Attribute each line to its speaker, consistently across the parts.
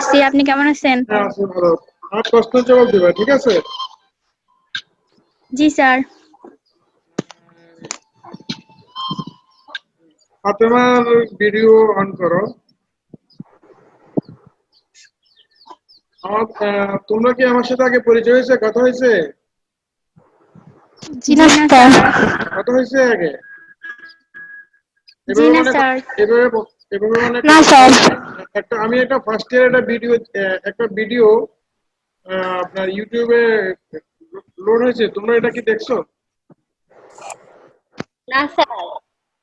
Speaker 1: আছি, আপনি কেমন আছেন?
Speaker 2: হ্যাঁ আছি ভালো। আর প্রশ্ন জবাব দিবা, ঠিক আছে?
Speaker 1: জি স্যার।
Speaker 2: ফাতেমার ভিডিও অন করো। তোমরা কি আমার সাথে আগে পরিচয় হয়েছে, কথা হয়েছে?
Speaker 1: জি না স্যার।
Speaker 2: কথা হয়েছে আগে?
Speaker 1: জি
Speaker 2: এভাবে
Speaker 1: না
Speaker 2: মানে
Speaker 1: স্যার।
Speaker 2: এভাবে এভাবে মানে
Speaker 1: না
Speaker 2: কথা
Speaker 1: স্যার।
Speaker 2: আমি একটা ফার্স্ট ইয়ার একটা ভিডিও আপনার ইউটিউবে লোড হয়েছে, তোমরা এটা কি দেখছো?
Speaker 1: না স্যার।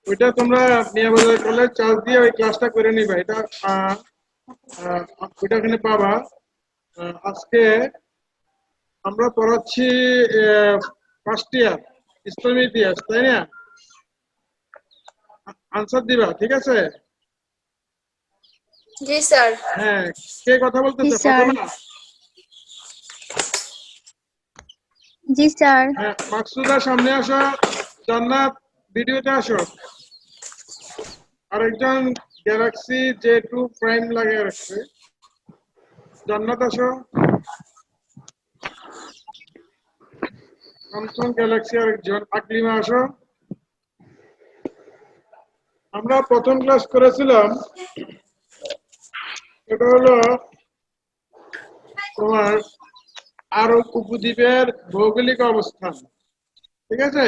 Speaker 2: ওইটা তোমরা মিয়াবাজার কলেজ চার্জ দিয়ে ওই ক্লাসটা করে নিবা। এটা ওইটা ওখানে পাবা। আজকে আমরা পড়াচ্ছি ফার্স্ট ইয়ার ইসলামী ইতিহাস, তাই না? আনসার দিবা, ঠিক আছে?
Speaker 3: জি স্যার।
Speaker 2: হ্যাঁ, কে কথা
Speaker 1: জি
Speaker 2: বলতেছে,
Speaker 1: স্যার।
Speaker 2: ফাতেমা?
Speaker 1: জি স্যার।
Speaker 2: হ্যাঁ, মাকসুদা সামনে আসো। জান্নাত ভিডিওতে আসো। আরেকজন গ্যালাক্সি J2 প্রাইম লাগিয়ে রাখছে। জান্নাত আসো। স্যামসাং গ্যালাক্সি আরেকজন আকলিমা আসো। আমরা প্রথম ক্লাস করেছিলাম, এটা হলো তোমার আরব উপদ্বীপের ভৌগোলিক অবস্থান, ঠিক আছে?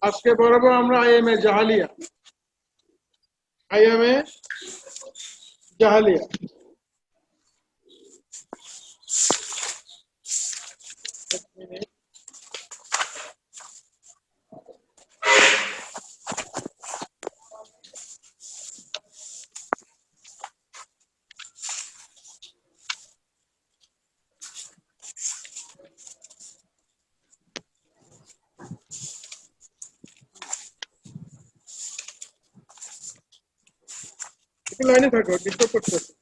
Speaker 2: আজকে পড়াবো আমরা আইএমএ জাহালিয়া। আইএমএ জাহালিয়া। এক মিনিট। একটু লাইনে থাকো, ডিস্টার্ব করতেছে।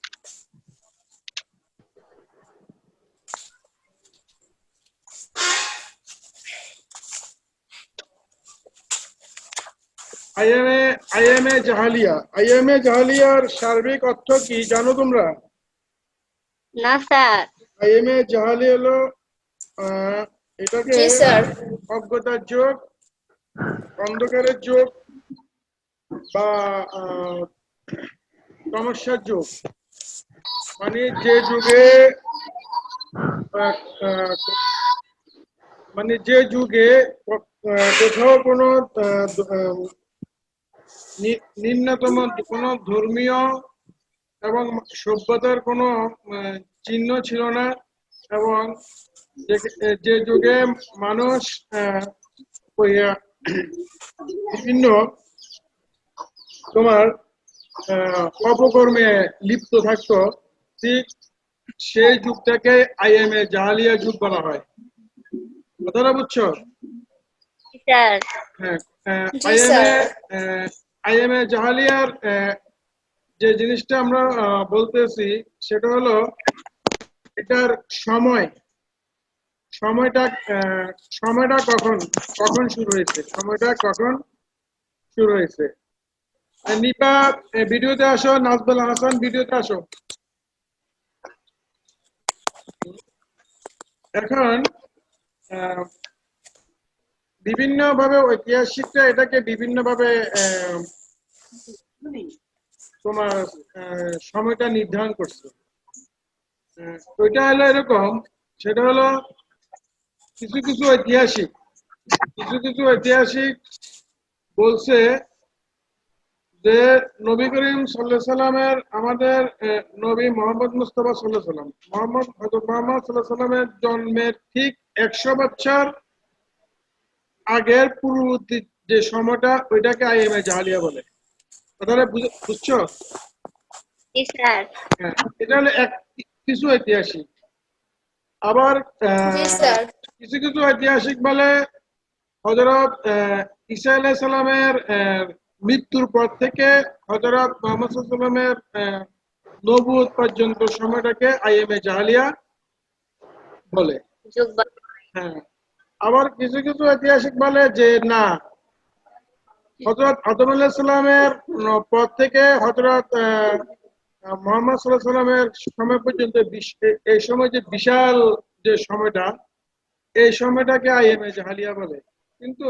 Speaker 2: আইএমএ আইএমএ জাহালিয়া। আইএমএ জাহালিয়ার সার্বিক অর্থ কি জানো তোমরা?
Speaker 1: না স্যার।
Speaker 2: আইএমএ জাহালি হলো আহ, এটাকে
Speaker 3: জি স্যার।
Speaker 2: অজ্ঞতার যুগ, অন্ধকারের যুগ বা আহ, সমস্যার যুগ। মানে যে যুগে আহ, আহ, মানে যে যুগে কোথাও কোনো নিম্নতম কোনো ধর্মীয় এবং সভ্যতার কোনো চিহ্ন ছিল না, এবং যে যুগে মানুষ ওই, বিভিন্ন তোমার অপকর্মে লিপ্ত থাকতো, ঠিক সেই যুগটাকে আইএমএ জাহালিয়া যুগ বলা হয়। কথাটা বুঝছো?
Speaker 1: স্যার।
Speaker 2: হ্যাঁ।
Speaker 3: জি
Speaker 2: আইএমএ
Speaker 3: স্যার।
Speaker 2: আইএমএ জাহালিয়ার যে জিনিসটা আমরা বলতেছি, সেটা হলো এটার সময়। সময়টা আহ, সময়টা কখন কখন শুরু হয়েছে, সময়টা কখন শুরু হয়েছে। নিপা ভিডিওতে আসো। নাজবুল হাসান ভিডিওতে আসো। এখন বিভিন্ন ভাবে ঐতিহাসিকরা এটাকে বিভিন্ন ভাবে তোমার সময়টা নির্ধারণ করছে। ওইটা হলো এরকম, সেটা হলো কিছু কিছু ঐতিহাসিক বলছে যে নবী করিম সাল্লাল্লাহু সাল্লামের, আমাদের নবী মোহাম্মদ মুস্তাফা সাল্লাল্লাহু সাল্লাম, মোহাম্মদ সাল্লাল্লাহু সাল্লামের জন্মের ঠিক 100 বছর আগের পূর্ববর্তী যে সময়টা, ওইটাকে আইএমএ জাহালিয়া বলে। তাহলে বুঝছো?
Speaker 1: জি স্যার।
Speaker 2: হ্যাঁ, এটা হলো কিছু ঐতিহাসিক। আবার
Speaker 3: জি স্যার।
Speaker 2: কিছু কিছু ঐতিহাসিক বলে হযরত ঈসা আলাইহিস সালামের মৃত্যুর পর থেকে হযরত মুহাম্মদ সাল্লাল্লাহু আলাইহি সাল্লামের নবুয়ত পর্যন্ত সময়টাকে আইএমএ জাহালিয়া বলে। হ্যাঁ। আবার কিছু কিছু ঐতিহাসিক বলে যে না, হযরত আদম আলাইহিস সালামের পর থেকে হযরত মোহাম্মদ সাল্লাল্লাহু আলাইহি সাল্লামের সময় পর্যন্ত এই সময় যে বিশাল যে সময়টা, এই সময়টাকে আইএমএ জাহালিয়া বলে। কিন্তু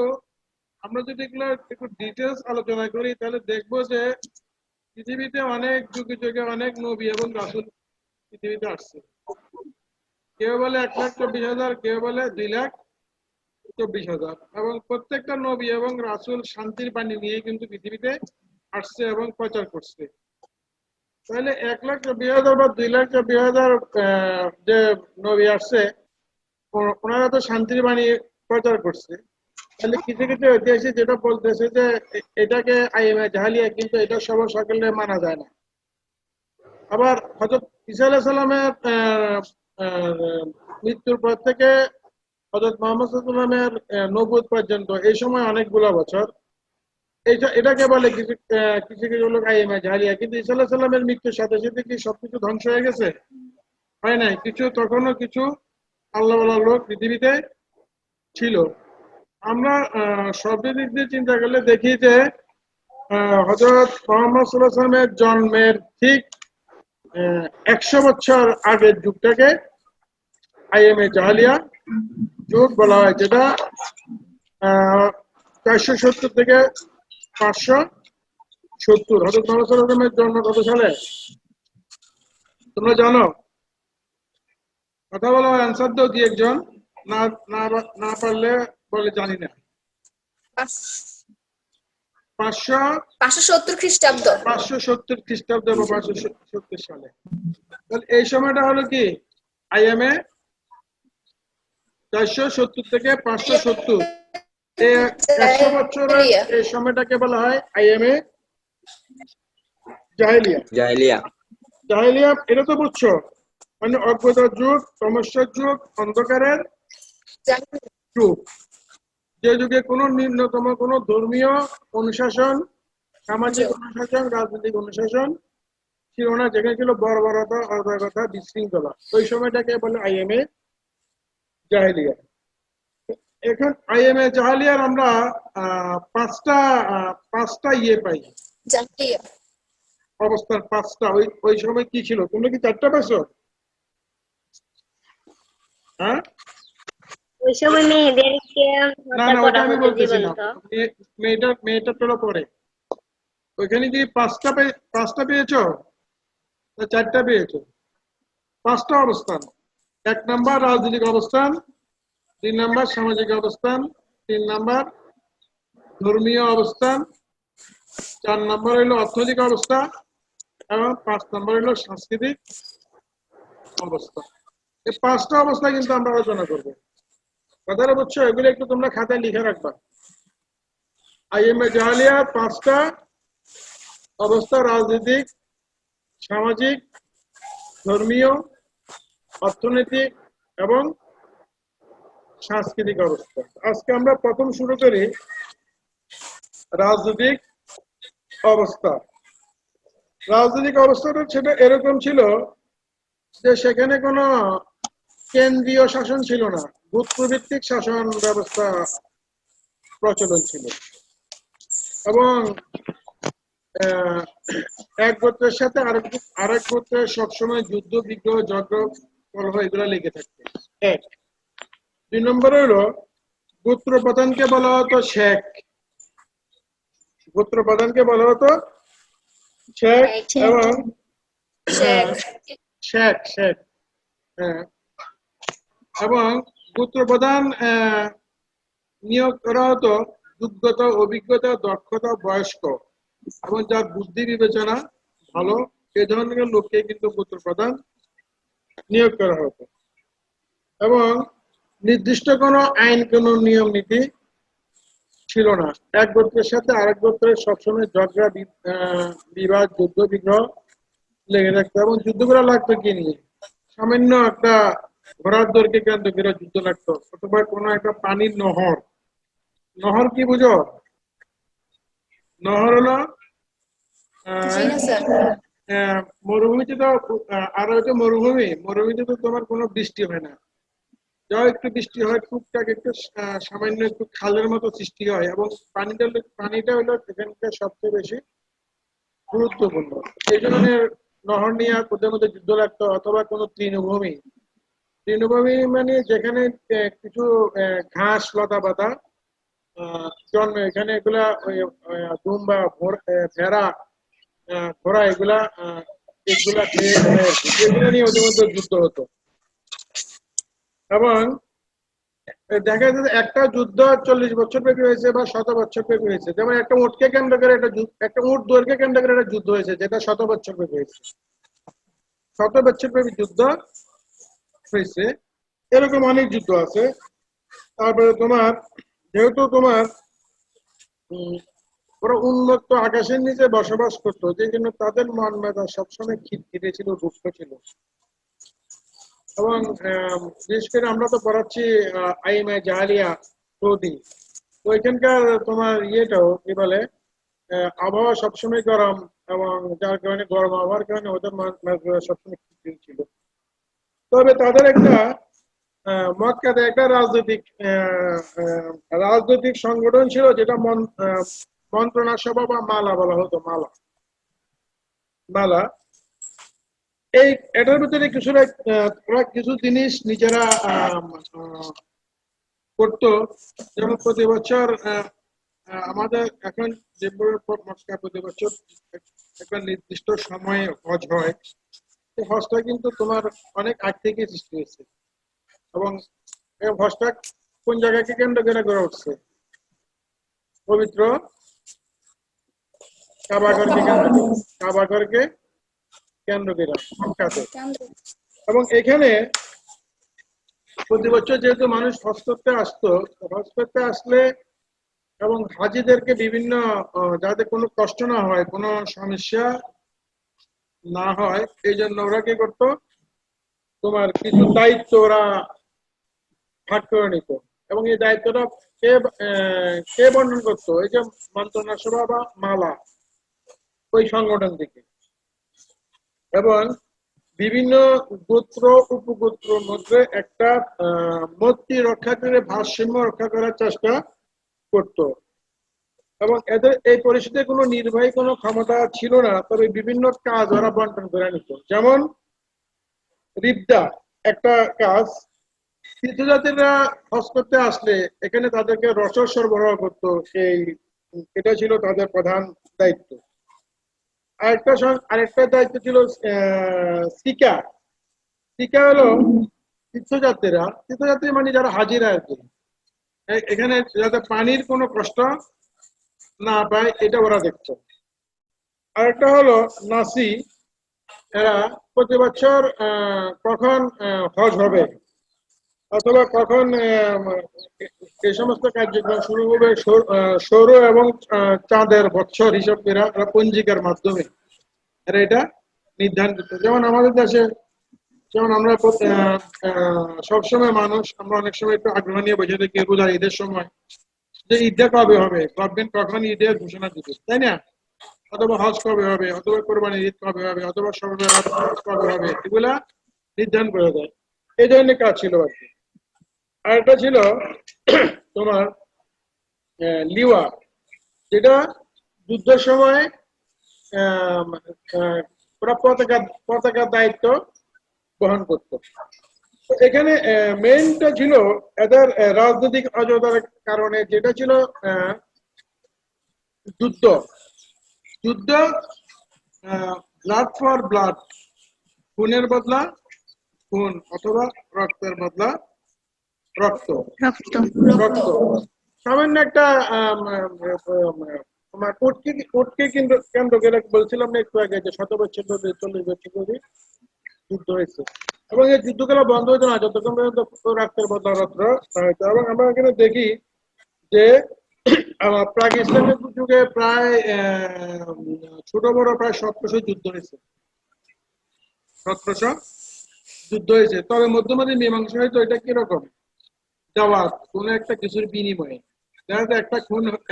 Speaker 2: আমরা যদি এগুলো একটু ডিটেলস আলোচনা করি তাহলে দেখবো যে পৃথিবীতে অনেক যুগে যুগে অনেক নবী এবং রাসূল পৃথিবীতে আসছে। কেউ বলে 1,24,000, কেউ বলে 2,24,000, এবং প্রত্যেকটা নবী এবং রাসূল শান্তির বাণী নিয়ে কিন্তু পৃথিবীতে আসছে এবং প্রচার করছে। তাহলে 1,24,000 বা 2,24,000 যে নবী আসছে, ওনারা তো শান্তির বাণী প্রচার করছে। তাহলে কিছু কিছু ঐতিহাসিক যেটা বলতেছে যে এটাকে আইএমএ জাহালিয়া, কিন্তু এটা সবার সকলে মানা যায় না। আবার হযরত ঈসা আলাইহিস সালামের মৃত্যুর পর থেকে হযরত মুহাম্মদ সাল্লাল্লাহু আলাইহি ওয়াসাল্লামের নবুয়ত পর্যন্ত এই সময় অনেকগুলো বছর, এটাকে বলে কিছু কিছু কিছু লোক আইএমএ জাহালিয়া। কিন্তু ঈসা আলাইহিস সালামের মৃত্যুর সাথে সাথে কি সবকিছু ধ্বংস হয়ে গেছে? হয় নাই। কিছু তখনও কিছু আল্লাহওয়ালা লোক পৃথিবীতে ছিল। আমরা সব দিক দিয়ে চিন্তা করলে দেখি যে হযরত মুহাম্মদ সাল্লাল্লাহু আলাইহি ওয়াসাল্লামের জন্মের ঠিক 100 বছর আগের যুগটাকে আইএমএ জাহালিয়া যুগ বলা হয়, যেটা 470 থেকে 570। হযরত মুহাম্মদ সাল্লাল্লাহু আলাইহি ওয়াসাল্লামের জন্ম কত সালে তোমরা জানো? কথা বলো, অ্যান্সার দাও কি একজন। না না না পারলে বলে জানি না।
Speaker 3: 570 খ্রিস্টাব্দ।
Speaker 2: 570 খ্রিস্টাব্দে বা 570 সালে। তাহলে এই সময়টা হলো কি আইএমএ 470 থেকে 570, এই 100 বছরের
Speaker 3: জাহেলিয়া।
Speaker 2: এই সময়টাকে বলা হয় আইএমএ জাহেলিয়া।
Speaker 4: জাহেলিয়া।
Speaker 2: জাহেলিয়া এটা তো বুঝছো, মানে অজ্ঞতার যুগ, সমস্যার যুগ, অন্ধকারের
Speaker 3: জাহেলিয়া।
Speaker 2: যুগ। যে যুগে কোনো ন্যূনতম কোনো ধর্মীয় অনুশাসন, সামাজিক অনুশাসন, রাজনৈতিক অনুশাসন ছিল না, যেখানে ছিল বর্বরতা, অরাজকতা, বিশৃঙ্খলা। ওই সময়টাকে বলে আইএমএ জাহেলিয়া। এখন আইএমএ জাহেলিয়ার আমরা পাঁচটা ইয়ে পাই,
Speaker 3: জাহেলিয়া।
Speaker 2: অবস্থান পাঁচটা। ওই সময় কি ছিল? তোমরা কি চারটা পাইছো? হ্যাঁ,
Speaker 1: ওই সময় মেয়েদেরকে
Speaker 2: না
Speaker 1: হত্যা
Speaker 2: না,
Speaker 1: করা
Speaker 2: ওটা আমি
Speaker 1: হতো
Speaker 2: বলতেছিলাম।
Speaker 1: জীবন্ত।
Speaker 2: মেয়েটার তোলা পরে ওইখানে কি পাঁচটা পেয়েছো না চারটা পেয়েছো? পাঁচটা অবস্থান। 1 নাম্বার রাজনৈতিক অবস্থান, 2 নাম্বার সামাজিক অবস্থান, 3 নাম্বার ধর্মীয় অবস্থান, 4 নাম্বার হইলো অর্থনৈতিক অবস্থা, এবং 5 নাম্বার হইলো সাংস্কৃতিক অবস্থা। এই পাঁচটা অবস্থা কিন্তু আমরা আলোচনা করবো। কথাটা বুঝছো? এগুলো একটু তোমরা খাতায় লিখে রাখবা। আইএমএ জাহালিয়া পাঁচটা অবস্থা: রাজনৈতিক, সামাজিক, ধর্মীয়, অর্থনৈতিক এবং সাংস্কৃতিক অবস্থা। আজকে আমরা প্রথম শুরু করি রাজনৈতিক অবস্থা। রাজনৈতিক অবস্থাটা সেটা এরকম ছিল যে সেখানে কোনো কেন্দ্রীয় শাসন ছিল না, গোত্রভিত্তিক শাসন ব্যবস্থা প্রচলন ছিল, এবং এক গোত্রের সাথে আরেক গোত্রের সবসময় যুদ্ধ, বিগ্রহ, ঝগড়া, কলহ এগুলো লেগে থাকতো। 1। 2 নম্বর হলো গোত্র প্রধানকে বলা হতো শেখ। গোত্র প্রধানকে বলা হতো শেখ, এবং
Speaker 3: শেখ।
Speaker 2: শেখ শেখ হ্যাঁ, এবং গোত্র প্রধান নিয়োগ করা হতো যোগ্যতা, অভিজ্ঞতা, দক্ষতা, বয়স্ক এবং যার বুদ্ধি বিবেচনা ভালো, এই ধরনের লোককে কিন্তু গোত্র প্রধান নিয়োগ করা হতো। এবং নির্দিষ্ট কোনো আইন, কোনো নিয়ম নীতি ছিল না। এক গোত্রের সাথে আরেক গোত্রের সবসময় ঝগড়া, বিবাদ, যুদ্ধ বিগ্রহ লেগে থাকতো। এবং যুদ্ধগুলো লাগতো কি নিয়ে? সামান্য একটা ঘোড়ার দৌড়কে কেন্দ্র করে যুদ্ধ লাগতো, অথবা কোনো একটা পানির নহর। নহর কি বুঝো? নহর হলো
Speaker 3: জি না স্যার।
Speaker 2: মরুভূমিতে তো আর হচ্ছে মরুভূমিতে তো তোমার কোনো বৃষ্টি হয় না। যা একটু বৃষ্টি হয় টুকটাক একটু, সামান্য একটু খালের মতো সৃষ্টি হয়, এবং পানিটা হলো এখানকার সবচেয়ে বেশি গুরুত্বপূর্ণ। এই ধরনের নহর নিয়ে ওদের মধ্যে যুদ্ধ লাগতো, অথবা কোনো তৃণভূমি। তৃণভূমি মানে যেখানে কিছু ঘাস লতা পাতা জন্মে, এখানে এগুলা ওই দুম্বা ভেড়া ঘোড়া এগুলা এগুলা খেয়ে খায় আর কি। এগুলো নিয়ে ওদের মধ্যে যুদ্ধ হতো। এবং দেখা যাচ্ছে একটা যুদ্ধ 40 বছর ব্যাপী হয়েছে বা 100 বছর ব্যাপী হয়েছে। যেমন একটা উটকে কেন্দ্র করে একটা উট দৈর্ঘ্য কেন্দ্র করে একটা যুদ্ধ হয়েছে, যেটা 100 বছর ব্যাপী হয়েছে। 100 বছর ব্যাপী যুদ্ধ হয়েছে। এরকম অনেক যুদ্ধ আছে। তারপরে তোমার যেহেতু তোমার ওরা উন্নত আকাশের নিচে বসবাস করতো, যে জন্য তাদের মন মেধা সবসময় খিটখিটে ছিল, রুক্ষ ছিল। এবং বিশেষ করে আমরা তো পড়াচ্ছি আইমে জাহালিয়া সৌদি, তো এখানকার তোমার ইয়েটাও কি বলে আবহাওয়া সবসময় গরম, এবং যার কারণে গরম আবহাওয়ার কারণে ওদের মেজাজ সবসময় খিটখিটে ছিল। তবে তাদের একটা মক্কাতে একটা রাজনৈতিক সংগঠন ছিল, যেটা মন্ত্রণা সভা বা মালা বলা হতো, মালা মালা। এই এটার ভিতরে কিছুটা ওরা কিছু জিনিস নিজেরা করতো। যেমন প্রতি বছর আমাদের এখন যে মক্কা প্রতি বছর একটা নির্দিষ্ট সময়ে হজ হয়। এই হজটা কিন্তু তোমার অনেক আগ থেকে সৃষ্টি হয়েছে, এবং এই হজটা কোন জায়গাকে কেন্দ্র করে গড়ে উঠছে? পবিত্র কাবাঘরকে কেন্দ্র করে, কাবাঘরকে কেন্দ্র করে মক্কাতে। এবং এখানে প্রতি বছর যেহেতু মানুষ হজ করতে আসতো, হজ করতে আসলে এবং হাজিদেরকে বিভিন্ন যাতে কোনো কষ্ট না হয়, কোনো সমস্যা না হয়, এই জন্য ওরা কি করতো, তোমার কিছু দায়িত্ব ওরা ভাগ করে নিত। এবং এই দায়িত্বটা কে কে বর্ণন করতো? এই যে মন্ত্রণা সভা বা মালা, ওই সংগঠন থেকে। এবং বিভিন্ন গোত্র উপগোত্রের মধ্যে একটা মৈত্রী রক্ষা করে, ভারসাম্য রক্ষা করার চেষ্টা করত। এবং এদের এই পরিস্থিতিতে কোনো নির্বাহী কোনো ক্ষমতা ছিল না, তবে বিভিন্ন কাজ ওরা বন্টন করে নিত। যেমন রিদ্দা একটা কাজ, তীর্থযাত্রীরা হজ করতে আসলে এখানে তাদেরকে রসদ সরবরাহ করতো, সেই এটা ছিল তাদের প্রধান দায়িত্ব। আরেকটা দায়িত্ব ছিল সিকা। সিকা হলো তীর্থযাত্রী মানে যারা হাজিরা আর কি, এখানে যাতে পানির কোনো কষ্ট না পায়, এটা ওরা দেখতো। আরেকটা হলো নাসি, এরা প্রতি বছর কখন হজ হবে, অথবা কখন এই সমস্ত কার্যক্রম শুরু হবে, সৌর এবং চাঁদের বছর হিসাব করে ওরা পঞ্জিকার মাধ্যমে এরা এটা নির্ধারণ করতে। যেমন আমাদের দেশে, যেমন আমরা সবসময় মানুষ, আমরা অনেক সময় একটু আগ্রহ নিয়ে বসে থাকি রোজার ঈদের সময়, যে ঈদটা কবে হবে, গভর্নমেন্ট কখন ঈদের ঘোষণা দিবে, তাই না? অথবা হজ কবে হবে, অথবা কোরবানির ঈদ কবে হবে, অথবা সবে বরাত কবে হবে, এগুলা নির্ধারণ করে দেয়। এই ধরনের কাজ ছিল আর কি। আর এটা ছিল তোমার লিওয়া, যেটা যুদ্ধের সময় ওরা পতাকার দায়িত্ব বহন করত। তো এখানে মেইনটা ছিল এদের রাজনৈতিক অযোধ্যার কারণে, যেটা ছিল যুদ্ধ। যুদ্ধ ব্লাড ফর ব্লাড, খুনের বদলা খুন, অথবা রক্তের বদলা রক্ত।
Speaker 1: রক্ত।
Speaker 2: রক্ত সামান্য একটা তোমার কোর্টকে কেন্দ্র করে বলছিলাম না একটু আগে, যে 100 বছর ধরে 40 বছর ধরে যুদ্ধ হয়েছে। এবং এই যুদ্ধগুলো বন্ধ হতো না যতক্ষণ পর্যন্ত রক্তের বদলা রক্ত হতো। এবং আমরা এখানে দেখি যে প্রাক ইসলামিক যুগে প্রায় ছোট বড় প্রায় 1700 যুদ্ধ হয়েছে, 1700 যুদ্ধ হয়েছে। তবে মধ্যমাঝে মীমাংসা হয়তো এটা কিরকম দাওয়াত, কোন একটা কিছুর বিনিময়ে। দেখা যায়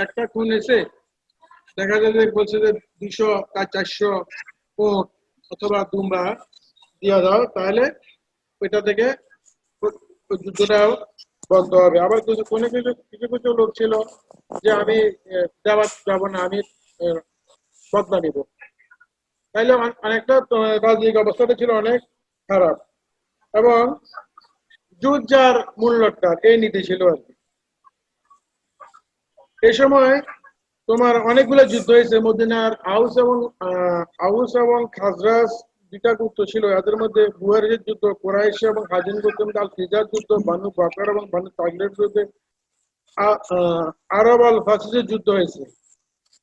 Speaker 2: একটা খুন এসে দেখা যায় যে বলছে যে 200 বা 400 কোট অথবা দুম্বা দিয়ে দাও, তাহলে ওইটা থেকে যুদ্ধটাও বন্ধ হবে। আবার কোনো কিছু কিছু লোক ছিল যে আমি দাওয়াত যাবো না, আমি বদলা নিব। তাইলে অনেকটা রাজনৈতিক অবস্থাটা ছিল অনেক খারাপ, এবং যুদ্ধ যার মূল্যটার এই নীতি ছিল আর কি। এই সময় তোমার অনেকগুলো যুদ্ধ হয়েছে। মদিনার আউস এবং খাজরাজ দুইটা গোত্র ছিল, এদের মধ্যে বুয়ারের যুদ্ধ, কুরাইশ এবং হাজিন গোত্রের মধ্যে আল ফিজার যুদ্ধ, বানু বাকর এবং বানু তাগলের বিরুদ্ধে আরব আল ফাসিজের যুদ্ধ হয়েছে,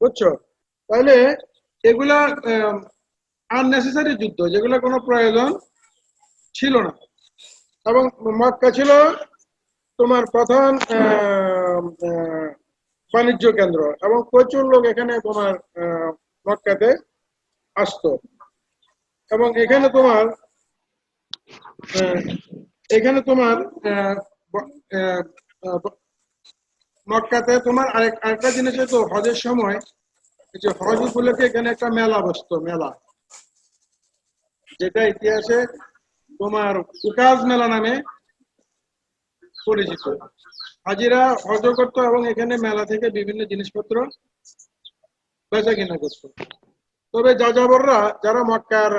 Speaker 2: বুঝছো? তাহলে এগুলা আননেসেসারি যুদ্ধ, যেগুলো কোনো প্রয়োজন ছিল না। এবং মক্কা ছিল তোমার প্রধান বাণিজ্য কেন্দ্র, এবং প্রচুর লোক এখানে তোমার মক্কাতে আসতো। এবং এখানে তোমার আহ, এখানে তোমার আহ, ব- আহ, আহ, মক্কাতে তোমার আরেকটা জিনিস হতো, হজের সময় এই যে হজ উপলক্ষে এখানে একটা মেলা বসতো, মেলা, যেটা ইতিহাসে তোমার উকাজ মেলা নামে পরিচিত। হাজিরা হজ করতো এবং এখানে মেলা থেকে বিভিন্ন জিনিসপত্র বেচা কিনা করতো। তবে যাযাবররা যারা মক্কার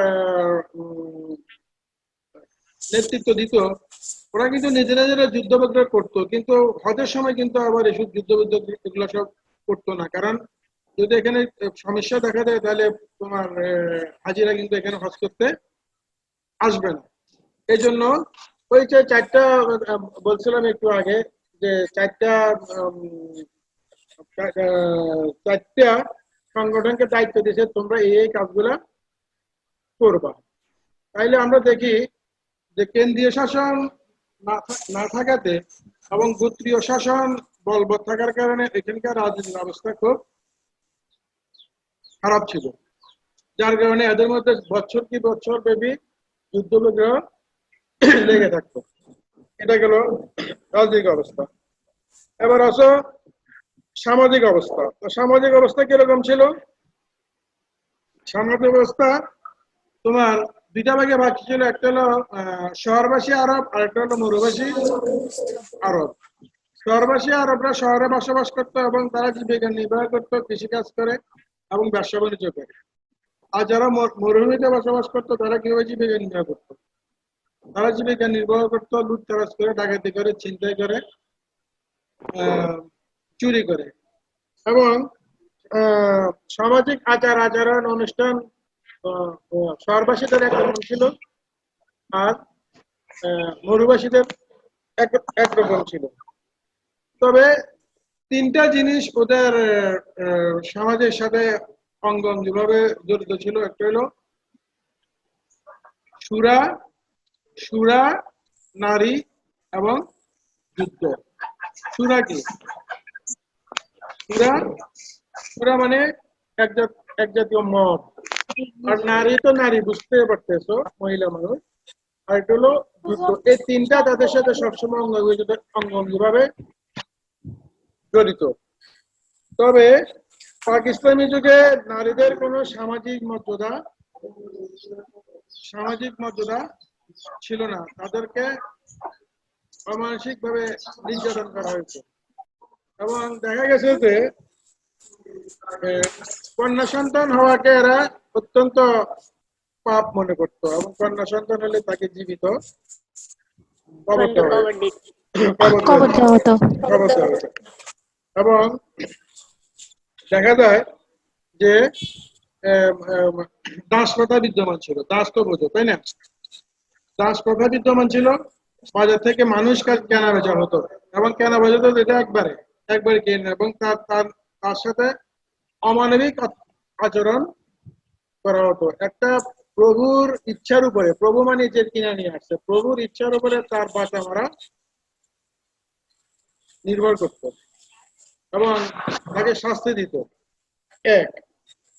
Speaker 2: নেতৃত্ব দিত, ওরা কিন্তু নিজেরা নিজেরা যুদ্ধ বিগ্রহ করতো, কিন্তু হজের সময় কিন্তু আবার এসব যুদ্ধ বিগ্রহ এগুলো সব করতো না। কারণ যদি এখানে সমস্যা দেখা দেয়, তাহলে তোমার হাজিরা কিন্তু এখানে হজ করতে আসবে না। এই জন্য ওই যে চারটা বলছিলাম একটু আগে, যে চারটা চারটা সংগঠনকে দায়িত্ব দিয়েছে, তোমরা এই কাজগুলা করবা। তাইলে আমরা দেখি যে কেন্দ্রীয় শাসন না থাকাতে এবং গোত্রীয় শাসন বলবৎ থাকার কারণে এখানকার রাজনৈতিক অবস্থা খুব খারাপ ছিল, যার কারণে এদের মধ্যে বছর কি বছর ব্যাপী যুদ্ধ বিগ্রহ লেগে থাকতো। এটা গেল রাজনৈতিক অবস্থা। এবার আসো সামাজিক অবস্থা। তো সামাজিক অবস্থা কিরকম ছিল? সামাজিক অবস্থা তোমার দুইটা ভাগে ভাগ ছিল, একটা হলো শহরবাসী আরব, আর একটা হলো মরুবাসী আরব। শহরবাসী আরবরা শহরে বসবাস করতো এবং তারা জীবিকা নির্বাহ করতো কৃষিকাজ করে এবং ব্যবসা বাণিজ্য করে। আর যারা মরুভূমিতে বসবাস করতো তারা কিভাবে জীবিকা নির্বাহ করতো? তারা জীবিকা নির্বাহ করতো লুটতরাজ করে, ডাকাতি করে, ছিনতাই করে, চুরি করে। এবং সামাজিক আচার আচরণ অনুষ্ঠান শহরবাসীদের একরকম ছিল, আর মরুবাসীদের একরকম ছিল। তবে তিনটা জিনিস ওদের সমাজের সাথে অঙ্গাঙ্গিভাবে জড়িত ছিল। একটা হলো সুরা, সুরা, নারী এবং যুদ্ধ। সুরা কি? সুরা, সুরা মানে এক জাতীয় মদ। আর নারী তো নারী, বুঝতে পারতেছো, মহিলা মানুষ। আর এটা হলো যুদ্ধ। এই তিনটা তাদের সাথে সবসময় অঙ্গাঙ্গিভাবে জড়িত। তবে পাকিস্তানি যুগে নারীদের কোনো সামাজিক মর্যাদা ছিল না, তাদেরকে অমানসিক ভাবে নির্যাতন করা হয়েছে। এবং দেখা গেছে যে কন্যা সন্তান হওয়াকে এরা অত্যন্ত পাপ মনে করতো, এবং কন্যা সন্তান হলে তাকে জীবিত কবর দেওয়া হতো। এবং দেখা যায় যে দাস প্রথা বিদ্যমান ছিল। দাস তো বোঝো, তাই না? দাস প্রথা বিদ্যমান ছিল। বাজার থেকে মানুষ কেনা বেচা হতো, এবং কেনা বেচা তো এটা একবারে কেনা, এবং তার সাথে অমানবিক আচরণ করা হতো। একটা প্রভুর ইচ্ছার উপরে, প্রভু মানে যে কিনা নিয়ে আসছে, প্রভুর ইচ্ছার উপরে তার বাঁচা মারা নির্ভর করত, এবং তাকে শাস্তি দিত। এক,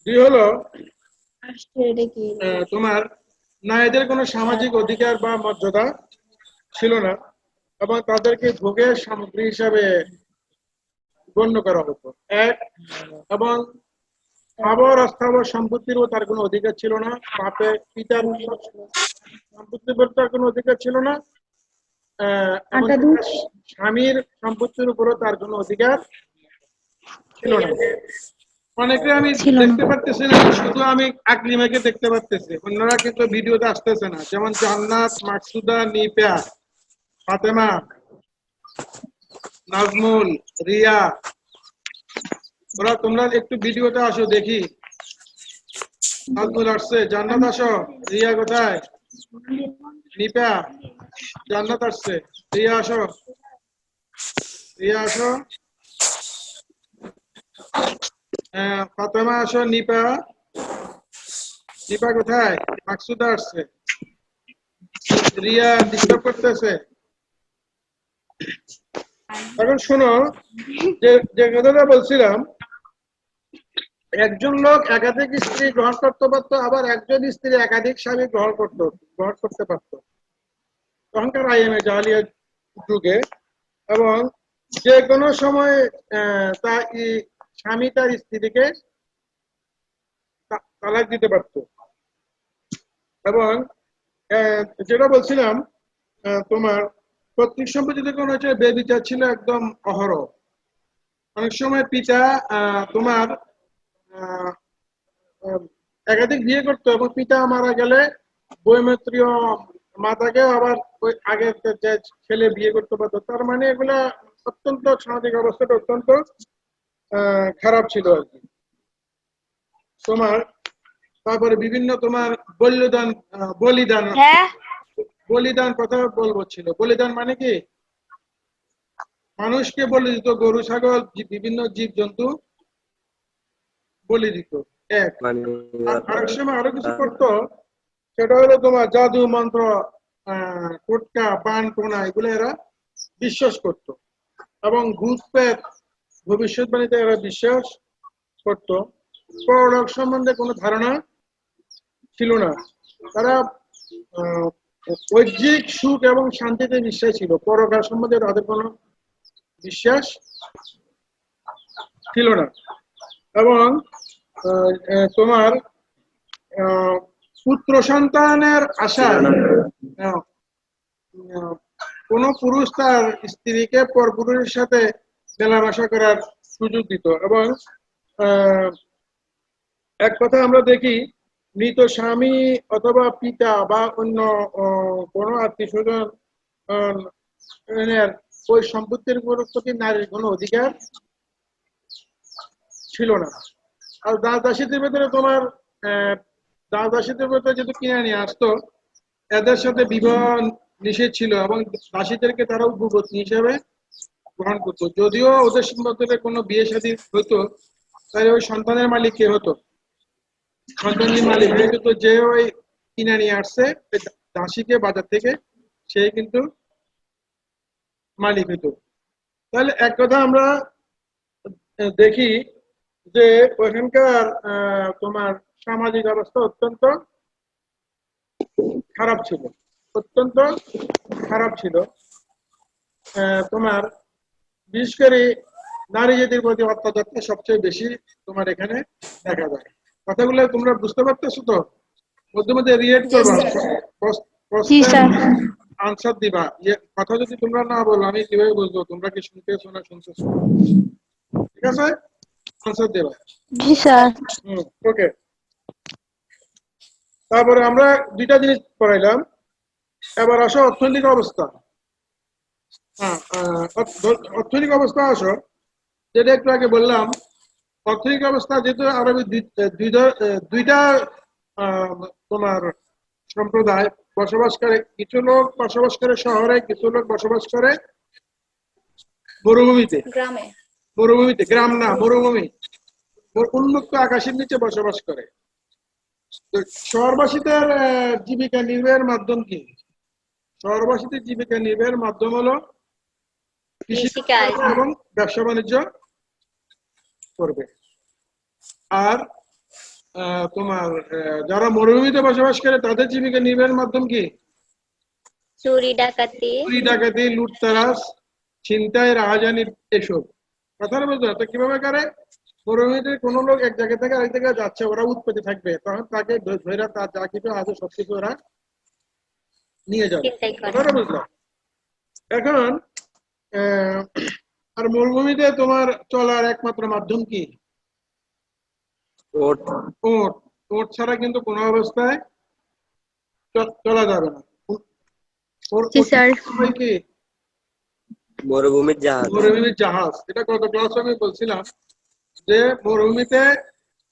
Speaker 2: দুই হলো তোমার নারীদের কোনো সামাজিক অধিকার বা মর্যাদা ছিল না, এবং তাদেরকে ভোগের সামগ্রী হিসাবে গণ্য করা হতো। এক, এবং স্থাবর অস্থাবর সম্পত্তিরও তার কোনো অধিকার ছিল না। পিতার সম্পত্তির উপর তার কোনো অধিকার ছিল না। স্বামীর সম্পত্তির উপরও তার কোনো অধিকার ছিল না। অনেকে আমি
Speaker 1: ছিল না।
Speaker 2: দেখতে পারতেছি না, শুধু আমি আকলিমাকে দেখতে পারতেছি, অন্যরা কিন্তু ভিডিওতে আসতেছে না। যেমন জান্নাত, মাকসুদা, নিপা, ফাতেমা, নাজমুল, রিয়া, তোমরা একটু ভিডিওতে আসো দেখি। নাজমুল আসছে, জান্নাত আসো, রিয়া কোথায়, নিপা, জান্নাত আসছে, রিয়া আসো, রিয়া আসো, ফাতেমা আসো, নিপা, নিপা কোথায়, মাকসুদা আসছে, রিয়া ডিস্টার্ব করতেছে। এখন শোনো, যে যে কথাটা বলছিলাম, একজন লোক একাধিক স্ত্রী গ্রহণ করতে পারতো, আবার একজন স্ত্রী একাধিক স্বামী গ্রহণ করতে পারতো তখনকার আইএমএ জাহালিয়া যুগে। এবং যে কোনো সময় স্বামী তার স্ত্রীকে তালাক দিতে পারতো। এবং যেটা বলছিলাম, তোমার পৈতৃক সম্পত্তিতে কোনো হচ্ছে বেবিচার ছিল একদম অহরহ। অনেক সময় পিতা তোমার আহ, আহ, একাধিক বিয়ে করতো, এবং পিতা মারা গেলে বৈমাত্রীয় মাতাকেও আবার ওই আগের যে ছেলে বিয়ে করতে পারতো। তার মানে এগুলা অত্যন্ত সামাজিক অবস্থাটা অত্যন্ত খারাপ ছিল আর কি। তোমার তারপরে বিভিন্ন তোমার বলিদান, বলিদান,
Speaker 1: হ্যাঁ,
Speaker 2: বলিদান কথা বলবো ছিল। বলিদান মানে কি, মানুষকে বলি দিত, গরু ছাগল বিভিন্ন জীব জন্তু বলি দিত এক। আর আরেক সময় আরো কিছু করতো, সেটা হলো তোমার জাদু মন্ত্র, টোটকা, বান টোনা, এগুলো এরা বিশ্বাস করত। এবং ভূত প্রেত, ভবিষ্যৎবাণীতে এরা বিশ্বাস করত। পরলোক সম্বন্ধে কোনো ধারণা ছিল না। তারা আহ, ঐহিক সুখ এবং শান্তিতে বিশ্বাস ছিল, পরকাল সম্বন্ধে তাদের কোনো বিশ্বাস ছিল না। এবং তোমার পুত্র সন্তানের আশায় আহ, কোন পুরুষ তার স্ত্রীকে পরপুরুষের সাথে মেলামেশা করার সুযোগ দিত। এবং আহ, এক কথা আমরা দেখি, মৃত স্বামী অথবা পিতা বা অন্য কোনো আত্মীয় স্বজন ওই সম্পত্তির প্রতি নারীর কোনো অধিকার ছিল না। আর দাস দাসীদের ভেতরে তোমার আহ, দাস দাসীদের ভেতরে যেহেতু কিনে নিয়ে আসতো, এদের সাথে বিবাহ নিষেধ ছিল, এবং দাসীদেরকে তারা উপপত্নী হিসেবে গ্রহণ করতো। যদিও ওদের মধ্যে কোনো বিয়ে শাদী হতো, তাহলে ওই সন্তানের মালিক কে হতো, সন্তানের মালিক হয়ে যেত যে ওই কিনে নিয়ে আসছে ওই দাসীকে বাজার থেকে, সেই কিন্তু মালিক হতো। তাহলে এক কথা আমরা দেখি যে ওখানকার তোমার সামাজিক অবস্থা অত্যন্ত খারাপ ছিল, অত্যন্ত খারাপ ছিল। তোমার বিশেষ করে নারী জাতির প্রতি অত্যাচারটা সবচেয়ে বেশি তোমার এখানে দেখা যায়। কথাগুলো তোমরা বুঝতে পারতেছো তো? মধ্যে মধ্যে রিয়েক্ট
Speaker 3: Yes,
Speaker 2: করবা,
Speaker 3: sir.
Speaker 1: জি
Speaker 2: প্রশ্নের
Speaker 1: স্যার।
Speaker 2: আনসার দিবা। কথা যদি তোমরা না বলো, আমি কিভাবে বুঝবো তোমরা কি শুনতেছো না শুনতেছো? ঠিক আছে, আনসার দেবা।
Speaker 1: জি স্যার।
Speaker 2: ওকে। তারপরে আমরা দুইটা জিনিস পড়াইলাম। এবার আসো অর্থনৈতিক অবস্থা। হ্যাঁ, অর্থনৈতিক অবস্থা আসো, যেটা একটু আগে বললাম। অর্থনৈতিক অবস্থা যেহেতু আরবি দুইটা তোমার সম্প্রদায় বসবাস করে। কিছু লোক বসবাস করে শহরে, কিছু লোক বসবাস করে মরুভূমিতে।
Speaker 3: গ্রামে।
Speaker 2: মরুভূমিতে, গ্রাম না, মরুভূমি, উন্মুক্ত আকাশের নিচে বসবাস করে। তো শহরবাসীদের জীবিকা নির্বাহের মাধ্যম কি? শহরবাসীদের জীবিকা নির্বাহের মাধ্যম হলো কৃষি
Speaker 1: কৃষিকাজ।
Speaker 2: এবং ব্যবসা বাণিজ্য করবে। আর তোমার যারা মরুভূমিতে বসবাস করে তাদের জীবিকা নির্বাহের মাধ্যম কি?
Speaker 1: চুরি ডাকাতি।
Speaker 2: চুরি ডাকাতি, লুটতরাজ, ছিনতাই, রাহাজানি, এসব। কথাটা বুঝতে তো কিভাবে করে? মরুভূমিতে কোনো লোক এক জায়গা থেকে আরেক জায়গায় যাচ্ছে, ওরা উৎপত্তি থাকবে, তখন তাকে ধরে তার যা কিছু আছে সবকিছু ওরা নিয়ে যাবে।
Speaker 1: চিন্তাই করে।
Speaker 2: কথাটা বুঝলাম। এখন আহ, আর মরুভূমিতে তোমার চলার একমাত্র মাধ্যম কি?
Speaker 4: ওট
Speaker 2: ওট। ওট ছাড়া কিন্তু কোনো অবস্থায় চলা যাবে না।
Speaker 1: জি স্যার।
Speaker 2: কি
Speaker 4: মরুভূমির জাহাজ।
Speaker 2: মরুভূমির জাহাজ। এটা গত ক্লাসে আমি বলছিলাম যে মরুভূমিতে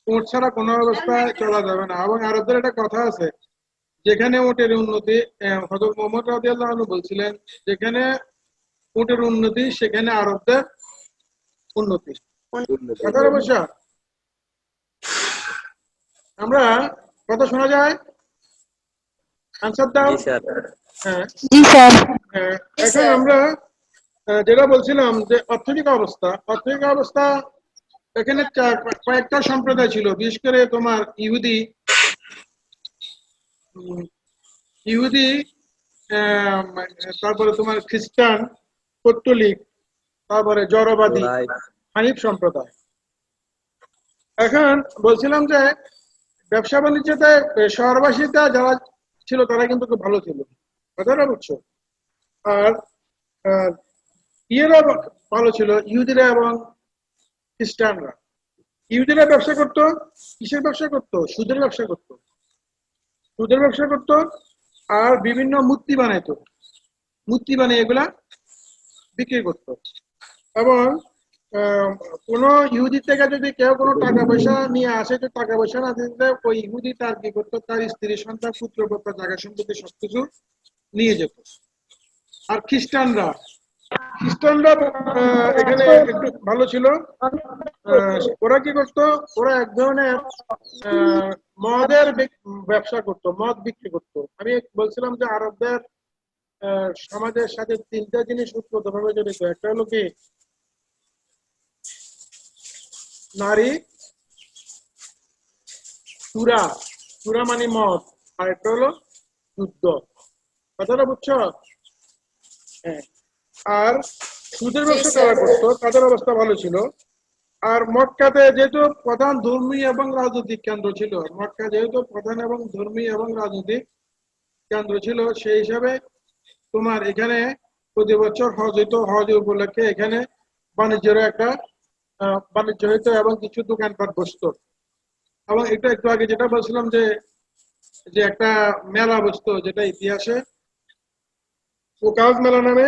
Speaker 2: ওট ছাড়া কোনো অবস্থায় চলা যাবে না। এবং আরবদের একটা কথা আছে, যেখানে উটের উন্নতি, হযরত মুহাম্মদ রাদিয়াল্লাহু আনহু বলছিলেন, যেখানে উটের উন্নতি সেখানে আরবদের উন্নতি। কথার অবশ্য আমরা কথা শোনা যায়? আনসার দাও।
Speaker 4: জি স্যার।
Speaker 2: হ্যাঁ।
Speaker 1: জি স্যার।
Speaker 3: জি,
Speaker 2: এখন
Speaker 3: স্যার।
Speaker 2: আমরা যেটা বলছিলাম যে অর্থনৈতিক অবস্থা এখানে কয়েকটা সম্প্রদায় ছিল, বিশেষ করে তোমার ইহুদি, উম, ইহুদি, আহ, তারপরে তোমার খ্রিস্টান, পৌত্তলিক, তারপরে জড়বাদী,
Speaker 4: ওরাই
Speaker 2: হানিফ সম্প্রদায়। এখন বলছিলাম যে ব্যবসা বাণিজ্যতে শহরবাসীরা যারা ছিল তারা কিন্তু খুব ভালো ছিল, কথাটা বুঝছো? আর আহ, ইয়েরা ভালো ছিল, ইহুদিরা এবং খ্রিস্টানরা। ইহুদিরা ব্যবসা করতো, কিসের ব্যবসা করতো? সুদের ব্যবসা করতো। সুদের ব্যবসা করতো আর বিভিন্ন মূর্তি বানাইতো। মূর্তি বানিয়ে এগুলা বিক্রি করতো। এবং আহ, কোনো ইহুদি থেকে যদি কেউ কোনো টাকা পয়সা নিয়ে আসে, তো টাকা পয়সা না দিতে ওই ইহুদি তার কি করতো, তার স্ত্রী সন্তান পুত্র কন্যা জায়গা সম্পত্তি সবকিছু নিয়ে যেত। আর খ্রিস্টানরা এখানে একটু ভালো ছিল। ওরা কি করতো, ওরা এক ধরনের আহ, মদের ব্যবসা করতো, মদ বিক্রি করতো। আমি বলছিলাম যে আরবদের সমাজের সাথে তিনটা জিনিস ওতপ্রোতভাবে জড়িত। একটা হলো কি নারী, চূড়া, চূড়া মানে মদ, আর একটা হলো যুদ্ধ। কথাটা বুঝছো? হ্যাঁ। আর সুদের
Speaker 3: জি,
Speaker 2: ব্যবসা
Speaker 3: স্যার।
Speaker 2: যারা করতো তাদের অবস্থা ভালো ছিল। আর মক্কাতে যেহেতু প্রধান ধর্মীয় এবং রাজনৈতিক কেন্দ্র ছিল, মক্কা যেহেতু প্রধান এবং ধর্মীয় এবং রাজনৈতিক কেন্দ্র ছিল, সেই হিসাবে তোমার এখানে প্রতি বছর হজ হইতো। হজ উপলক্ষে এখানে বাণিজ্যেরও একটা বাণিজ্য হইতো এবং কিছু দোকানপাট বসতো। এবং এটা একটু আগে যেটা বলছিলাম যে যে একটা মেলা বসতো, যেটা ইতিহাসে ওকাজ মেলা নামে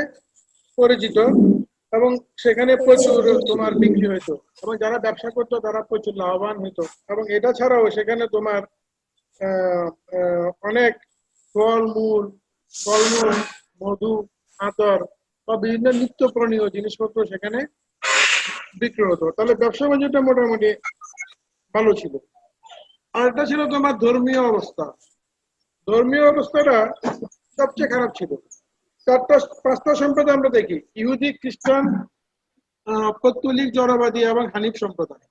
Speaker 2: পরিচিত। এবং সেখানে প্রচুর তোমার বিক্রি হইতো এবং যারা ব্যবসা করতো তারা প্রচুর লাভবান হইতো। এবং এটা ছাড়াও সেখানে তোমার অনেক ফলমূল, ফলমূল, মধু, আতর বা বিভিন্ন নিত্যপ্রণীয় জিনিসপত্র সেখানে বিক্রি হতো। তাহলে ব্যবসা বাণিজ্যটা মোটামুটি ভালো ছিল। আর এটা ছিল তোমার ধর্মীয় অবস্থা। ধর্মীয় অবস্থাটা সবচেয়ে খারাপ ছিল। পাঁচটা সম্প্রদায় আমরা দেখি: ইহুদি, খ্রিস্টান, পৌত্তলিক, জড়বাদী এবং হানিফ সম্প্রদায়।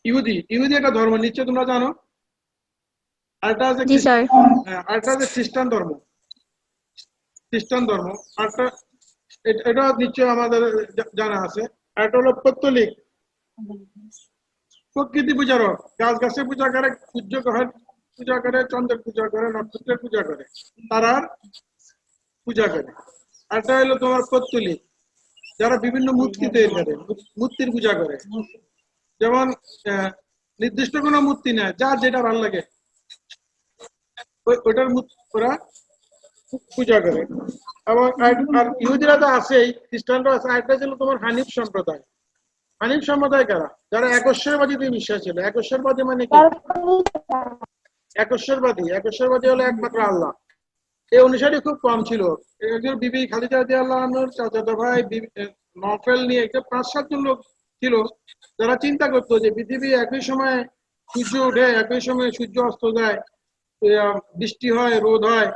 Speaker 2: ইহুদি একটা ধর্ম, নিশ্চয় তোমরা জানো। আরেকটা আছে
Speaker 1: জি স্যার।
Speaker 2: আরেকটা আছে খ্রিস্টান ধর্ম। খ্রিস্টান ধর্ম আরেকটা, এটা নিশ্চয় আমাদের জানা আছে। আরেকটা হলো পৌত্তলিক, প্রকৃতি পূজারক, গাছ গাছের পূজা করে, সূর্য গ্রহের পূজা করে, চন্দ্রের পূজা করে, নক্ষত্রের পূজা করে, তারার পূজা করে। আরেকটা হলো তোমার পৌত্তলিক, যারা বিভিন্ন মূর্তি তৈরি করে, মূর্তির পূজা করে। যেমন আহ, নির্দিষ্ট কোনো মূর্তি নেয়, যার যেটা ভালো লাগে ওইটার ওরা পূজা করে। এবং আর ইহুদিরা তো আছেই, খ্রিস্টানরা আছে। আরেকটা ছিল তোমার হানিফ সম্প্রদায়। হানিফ সম্প্রদায় কারা? যারা একশ্বরবাদীতে বিশ্বাস ছিল। একশ্বরবাদী মানে কি? একশ্বরবাদী হলো একমাত্র আল্লাহ। এই অনুসারী খুব কম ছিল। একজন বিবি খালিদা রাদিয়াল্লাহু আনহার চাচাতো ভাই নফেল নিয়ে একটা ৫-৭ জন লোক ছিল, যারা চিন্তা করতো যে পৃথিবী একই সময় সূর্য ওঠে, একই সময় সূর্য অস্ত যায়, বৃষ্টি হয়, রোদ হয়,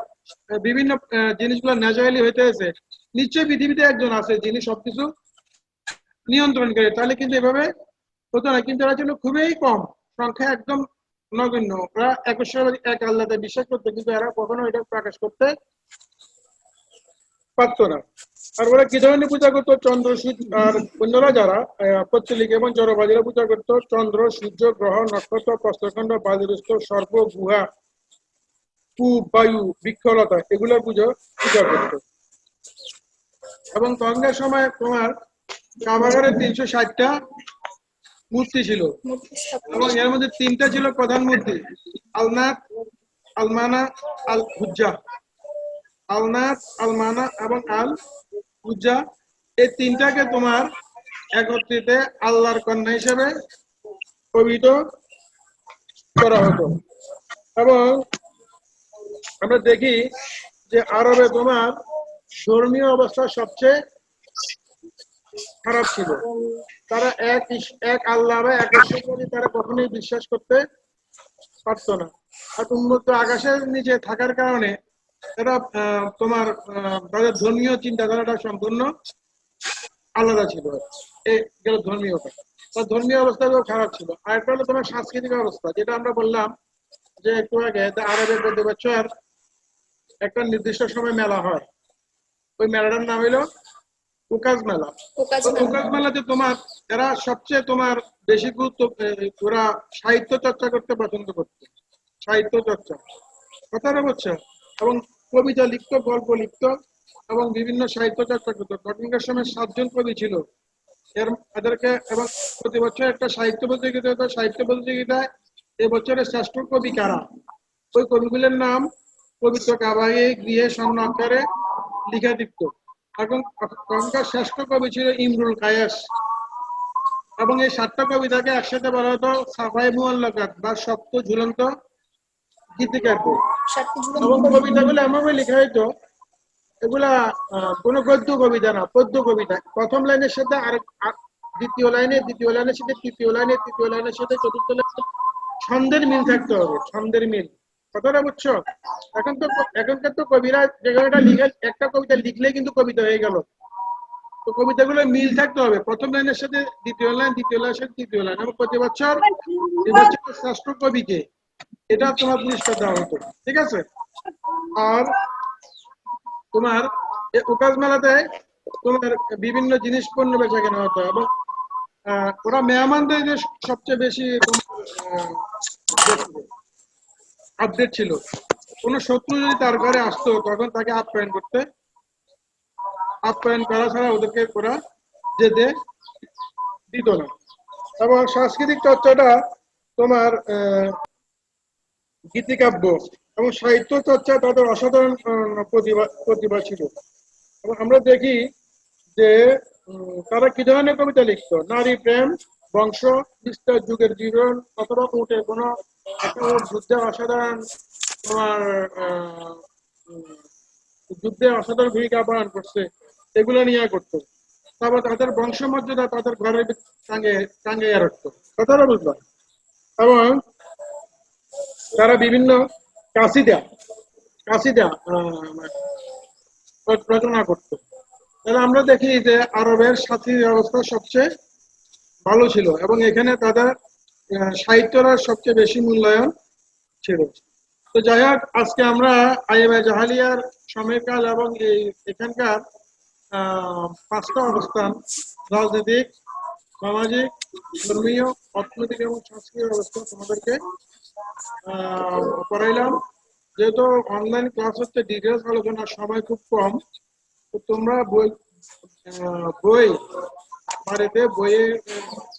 Speaker 2: বিভিন্ন জিনিসগুলো ন্যাচারালি হইতে আছে। নিশ্চয়ই পৃথিবীতে একজন আছে যিনি সবকিছু নিয়ন্ত্রণ করে। তাহলে কিন্তু এভাবে হতো না। কিন্তু এরা ছিল খুবই কম সংখ্যা, একদম নগণ্য। ওরা একশ্বরবাদী, এক আল্লাহতে বিশ্বাস করতো, কিন্তু এরা কখনো এটা প্রকাশ করতে পারতো না। আর ওরা কি ধরনের পূজা করতো? চন্দ্র, সূর্য। আর অন্যরা যারা পৌত্তলিক এবং জড়বাদীরা পূজা করতো চন্দ্র, সূর্য, গ্রহ, নক্ষত্র, প্রস্তরখণ্ড, বায়ুস্থ, সর্প, গুহা, কূপ, বায়ু, বৃক্ষলতা, এগুলোর পূজা করতো। এবং গঙ্গার সময় তোমার কাবাগারে ৩৬০টা মূর্তি ছিল
Speaker 3: মূর্তি স্থাপন।
Speaker 2: এবং এর মধ্যে তিনটা ছিল প্রধান মূর্তি, আলনাত, আলমানা, আল হুজ্জা। আলনাত, আলমানা এবং আল হুজ্জা, এই তিনটাকে তোমার একত্রিত আল্লাহর কন্যা হিসেবে পবিত্র করা হতো। এবং আমরা দেখি যে আরবে তোমার ধর্মীয় অবস্থা সবচেয়ে খারাপ ছিল। তারা এক আল্লাহ বা এক ঈশ্বরকে তারা কখনোই বিশ্বাস করতে পারতো না। আর উন্মুক্ত আকাশের নিচে থাকার কারণে এরা তোমার তাদের ধর্মীয় চিন্তাধারাটা সম্পূর্ণ আলাদা ছিল। এই গেল ধর্মীয়টা, তার ধর্মীয় অবস্থাটাও খারাপ ছিল। আর একটা হলো তোমার সাংস্কৃতিক অবস্থা, যেটা আমরা বললাম যে একটু আগে, আরবের প্রতি বছর একটা নির্দিষ্ট সময় মেলা হয়। ওই মেলাটার নাম হইলো উকাজ মেলা।
Speaker 3: উকাজ
Speaker 2: ওই
Speaker 3: মেলা।
Speaker 2: উকাজ মেলাতে তোমার এরা সবচেয়ে তোমার বেশি গুরুত্ব, ওরা সাহিত্য চর্চা করতে পছন্দ করতো। সাহিত্য চর্চা, কথাটা বুঝছো? এবং কবিতা লিখতো, গল্প লিখতো এবং বিভিন্ন সাহিত্য চর্চা করতো। তখনকার সময় 7 জন কবি ছিল। এদেরকে এবং প্রতি বছর একটা সাহিত্য প্রতিযোগিতা হতো। সাহিত্য প্রতিযোগিতায় এবছরের শ্রেষ্ঠ কবি কারা, ওই কবিগুলোর নাম পবিত্র কাবায় গিয়ে স্বর্ণ আকারে লিখে দিত। এখন তখনকার শ্রেষ্ঠ কবি ছিল ইমরুল কায়েস। এবং এই 7টা কবিতাকে একসাথে বলা হতো সাফাই মুআল্লাকাত বা সপ্ত ঝুলন্ত গীতিকাব্য।
Speaker 3: সাতটি ঝুলন্ত
Speaker 2: এবং
Speaker 3: কবিতা।
Speaker 2: কবিতাগুলো এমনভাবে লেখা হইতো, এগুলা কোনো গদ্য কবিতা না, পদ্য কবিতা। প্রথম লাইনের সাথে দ্বিতীয় লাইনে, দ্বিতীয় লাইনের সাথে তৃতীয় লাইনে, তৃতীয় লাইনের সাথে চতুর্থ লাইনে ছন্দের মিল থাকতে হবে, ছন্দের মিল। কথাটা বুঝছো? এখনকার তো কবিরা যে একটা লিখে, একটা কবিতা লিখলে কিন্তু কবিতা হয়ে গেল। তো কবিতাগুলো মিল থাকতে হবে, প্রথম লাইনের সাথে দ্বিতীয় লাইন, দ্বিতীয় লাইনের সাথে তৃতীয় লাইন। এবং প্রতি বছর নির্বাচিত শ্রেষ্ঠ কবিকে এটা তোমার পুরস্কার দেওয়া হতো, ঠিক আছে? আর তোমার উকাজ মেলাতে তোমার বিভিন্ন জিনিস পণ্য বেচা কেনা হতো। এবং ওরা মেহমানদের যে সবচেয়ে বেশি আপডেট ছিল। কোন শত্রু যদি তার ঘরে আসতো, তখন তাকে আপ্যায়ন করা ছাড়া ওদেরকে ওরা যেতে দিত না। এবং সাংস্কৃতিক চর্চাটা তোমার গীতিকাব্য এবং সাহিত্য চর্চা তাদের অসাধারণ প্রতিভা ছিল। এবং আমরা দেখি যে তারা কি ধরনের কবিতা লিখতো, নারী প্রেম, বংশ বিস্তার, যুগের জীবন, অথবা উঠে কোনো একটা যুদ্ধে অসাধারণ তোমার যুদ্ধে অসাধারণ ভূমিকা পালন করছে, এগুলো নিয়ে করতো। তারপর তাদের বংশমর্যাদা তাদের ঘরের টাঙ্গে রাখতো। কথাটা বুঝলাম? এবং তারা বিভিন্ন কাসিদা কাসিদা রচনা করতো। তাহলে আমরা দেখি যে আরবের সাথী ব্যবস্থা সবচেয়ে ভালো ছিল এবং এখানে তাদের সাহিত্যরা সবচেয়ে বেশি মূল্যায়ন ছিল। তো যাই হোক, আজকে আমরা আইএমএ জাহালিয়ার সময়কাল এবং এখানকার 5টা অবস্থান, রাজনৈতিক, সামাজিক, ধর্মীয়, অর্থনৈতিক এবং সাংস্কৃতিক অবস্থা তোমাদেরকে পড়াইলাম। যেহেতু অনলাইন ক্লাস হচ্ছে, ডিটেলস আলোচনার সময় খুব কম, তো তোমরা বই বাড়িতে বইয়ে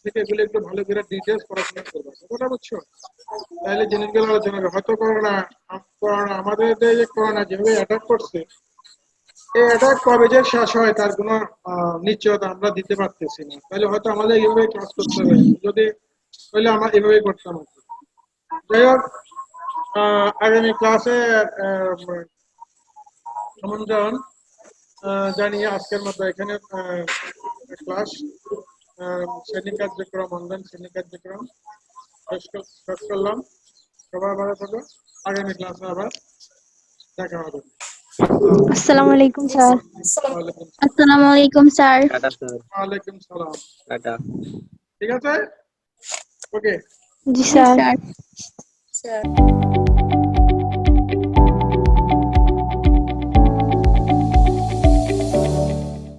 Speaker 2: থেকে এগুলো একটু ভালো করে ডিটেলস পড়াশোনা করবে, কথা বুঝছো? তাহলে জিনিসগুলো আলোচনা হবে। হয়তো করোনা আমাদের যে করোনা যেভাবে অ্যাটাক করছে, এই অ্যাটাক কবে যে শেষ হয় তার কোনো নিশ্চয়তা আমরা দিতে পারতেছি না। তাহলে হয়তো আমাদের এইভাবে ক্লাস করতে হবে, যদি তাহলে আমরা এভাবেই করতাম। যাই হোক, আগামী ক্লাসে আমন্ত্রণ জানিয়ে আজকের মতো এখানে ক্লাস শ্রেণী কার্যক্রম, অনলাইন শ্রেণী কার্যক্রম শেষ করলাম। সবাই ভালো থাকো, আগামী ক্লাসে আবার দেখা হবে।
Speaker 1: আসসালামু আলাইকুম স্যার।
Speaker 2: ওয়ালাইকুম
Speaker 1: আসসালামু আলাইকুম স্যার।
Speaker 4: Tata sir.
Speaker 2: ওয়ালাইকুম সালাম।
Speaker 4: টাটা।
Speaker 2: ঠিক আছে, ওকে।
Speaker 1: জি স্যার।
Speaker 3: স্যার।